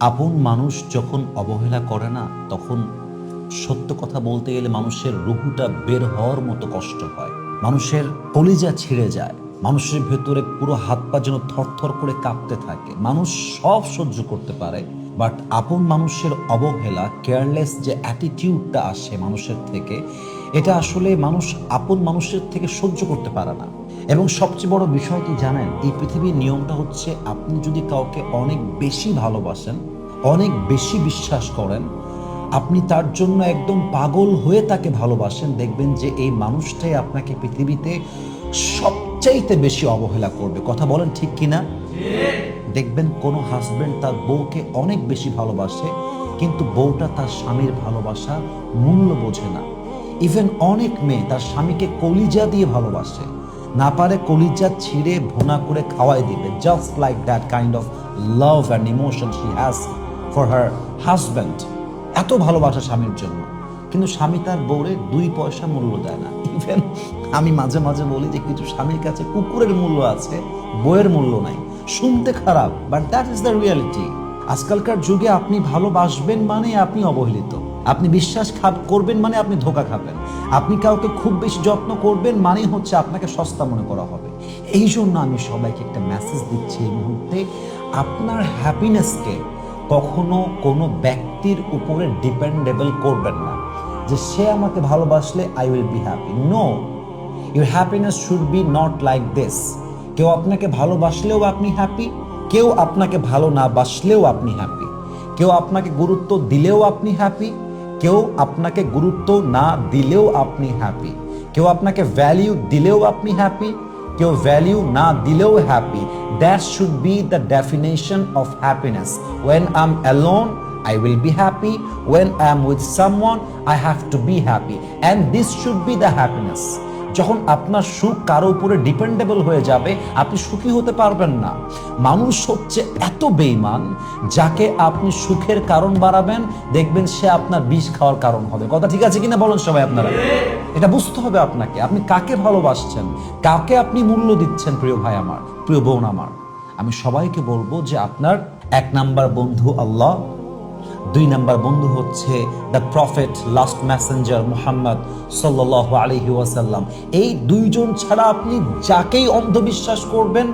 আপন মানুষ যখন অবহেলা করে না, তখন সত্য কথা বলতে গেলে মানুষের রুহুটা বের হওয়ার মতো কষ্ট হয়। মানুষের কলিজা ছিঁড়ে যায়। মানুষের ভেতরে পুরো হাত পা যেন থরথর করে কাঁপতে থাকে। মানুষ সব সহ্য করতে পারে, বাট আপন মানুষের অবহেলা, কেয়ারলেস যে অ্যাটিটিউডটা আসে মানুষের থেকে, এটা আসলে মানুষ আপন মানুষের থেকে সহ্য করতে পারে না। এবং সবচেয়ে বড় বিষয় কি জানেন, এই পৃথিবীর নিয়মটা হচ্ছে, আপনি যদি কাউকে অনেক বেশি ভালোবাসেন, অনেক বেশি বিশ্বাস করেন, আপনি তার জন্য একদম পাগল হয়ে তাকে ভালোবাসেন, দেখবেন যে এই মানুষটাই আপনাকে পৃথিবীতে সবচাইতে বেশি অবহেলা করবে। কথা বলেন ঠিক কিনা? দেখবেন কোনো হাজবেন্ড তার বউকে অনেক বেশি ভালোবাসে, কিন্তু বউটা তার স্বামীর ভালোবাসা মূল্য বোঝে না। ইভেন অনেক মেয়ে তার স্বামীকে কলিজা দিয়ে ভালোবাসে, না পারে কলিজা ছিঁড়ে ভুনা করে খাওয়াই দিবে, just like that kind of love and emotion she has for her husband. এত ভালোবাসা স্বামীর জন্য, কিন্তু স্বামী তার বউরে 2 পয়সা মূল্য দেয় না। ইভেন আমি মাঝে মাঝে বলি যে কিছু স্বামীর কাছে কুকুরের মূল্য আছে, বউয়ের মূল্য নাই। শুনতে খারাপ, but that is the reality. আজকালকার যুগে আপনি ভালোবাসবেন মানে আপনি অবহেলিত, আপনি বিশ্বাস করবেন মানে আপনি ধোঁকা খাবেন, আপনি কাউকে খুব বেশি যত্ন করবেন মানে হচ্ছে আপনাকে সস্তা মনে করা হবে। এই জন্য আমি সবাইকে একটা মেসেজ দিচ্ছি এই মুহূর্তে, আপনার হ্যাপিনেসকে কখনো কোনো ব্যক্তির উপরে ডিপেন্ডেবল করবেন না, যে সে আমাকে ভালোবাসলে I will be happy. No, your happiness should be not like this. কেউ আপনাকে ভালোবাসলেও আপনি হ্যাপি, কেউ আপনাকে ভালো না বাসলেও আপনি হ্যাপি, কেউ আপনাকে গুরুত্ব দিলেও আপনি হ্যাপি, কেউ আপনাকে গুরুত্ব না দিলেও আপনি হ্যাপি, কেউ আপনাকে ভ্যালিউ দিলেও আপনি হ্যাপি, কেউ ভ্যালিউ না দিলেও happy. That should be the definition of happiness. When I am alone, I will be happy. When I am with someone, I have to be happy. And this should be the happiness. যখন আপনার সুখ কারো উপরে dependable হয়ে যাবে, আপনি সুখী হতে পারবেন না। মানুষ হচ্ছে এত বেঈমান, যাকে আপনি সুখের কারণ বাড়াবেন, দেখবেন সে আপনার বিষ খাওয়ার কারণ হবে। কথা ঠিক আছে কিনা বলেন সবাই আপনারা? এটা বুঝতে হবে আপনাকে, আপনি কাকে ভালোবাসছেন, কাকে আপনি মূল্য দিচ্ছেন। প্রিয় ভাই আমার, প্রিয় বোন আমার, আমি সবাইকে বলবো যে আপনার 1 নাম্বার বন্ধু আল্লাহ, 2 নাম্বার বন্ধু হচ্ছে the prophet, last Messenger Muhammad সাল্লাল্লাহু আলাইহি ওয়াসাল্লাম। এই 2 জন ছাড়া আপনি যাকেই অন্ধবিশ্বাস করবেন,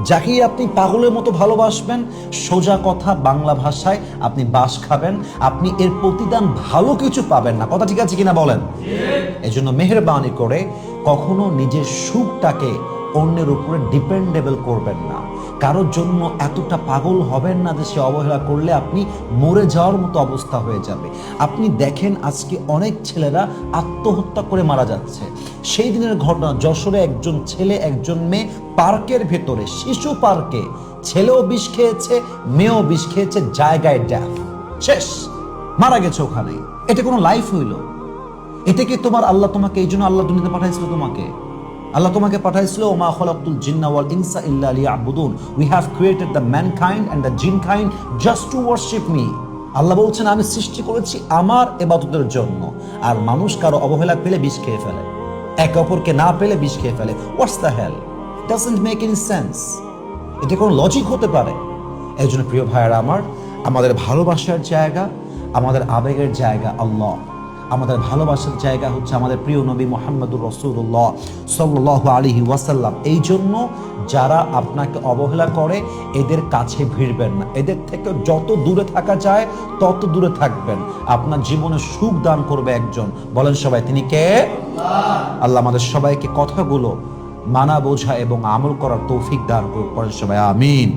যাকেই আপনি পাগলের মতো ভালোবাসবেন, সোজা কথা বাংলা ভাষায় আপনি বাস খাবেন, আপনি এর প্রতিদান ভালো কিছু পাবেন না। কথা ঠিক আছে কিনা বলেন? এজন্য মেহেরবানি করে কখনো নিজের সুখটাকে অন্যের উপরে ডিপেন্ডেবল করবেন না। কারোর জন্য এতটা পাগল হবেন না যে সে অবহেলা করলে আপনি মরে যাওয়ার মতো অবস্থা হয়ে যাবে। আপনি দেখেন আজকে অনেক ছেলেরা আত্মহত্যা করে মারা যাচ্ছে। সেই দিনের ঘটনা, যশোরে একজন ছেলে একজন মেয়ে পার্কের ভেতরে, শিশু পার্কে, ছেলেও বিষ খেয়েছে, মেয়েও বিষ খেয়েছে, জায়গায় ড্যাথ, শেষ, মারা গেছে ওখানে। এটা কোনো লাইফ হইল? এটা কি তোমার আল্লাহ তোমাকে এই জন্য আল্লাহ দুনিয়াতে পাঠাইছিল? আল্লাহ তোমাকে পাঠাইছিল, ওমা খলাকতুল জিন্না ওয়াল ইনসা ইল্লা লিয়াবুদুন। We have created the mankind and the jinnkind just to worship me. আল্লাহ বলছেন, আমি সৃষ্টি করেছি আমার ইবাদতের জন্য। আর মানুষ কারো অবহেলা পেলে বিষ খেয়ে ফেলে, একে অপরকে না পেলে বিষ খেয়ে ফেলে। What's the hell? Doesn't make any sense. এটা কোনো লজিক হতে পারে? এই জন্য প্রিয় ভাইয়েরা আমার, আমাদের ভালোবাসার জায়গা, আমাদের আবেগের জায়গা আল্লাহ। আমাদের ভালোবাসার জায়গা হচ্ছে আমাদের প্রিয় নবী মুহাম্মদুর রাসূলুল্লাহ সাল্লাল্লাহু আলাইহি ওয়াসাল্লাম। এই জন্য যারা আপনাকে অবহেলা করে, এদের কাছে ভিড়বেন না, এদের থেকে যত দূরে থাকা যায় তত দূরে থাকবেন। আপনার জীবনে সুখ দান করবে একজন, বলেন সবাই তিনি কে? আল্লাহ আমাদের সবাইকে কথাগুলো মানা বোঝা এবং আমল করার তৌফিক দান করুন, সবাই আমিন।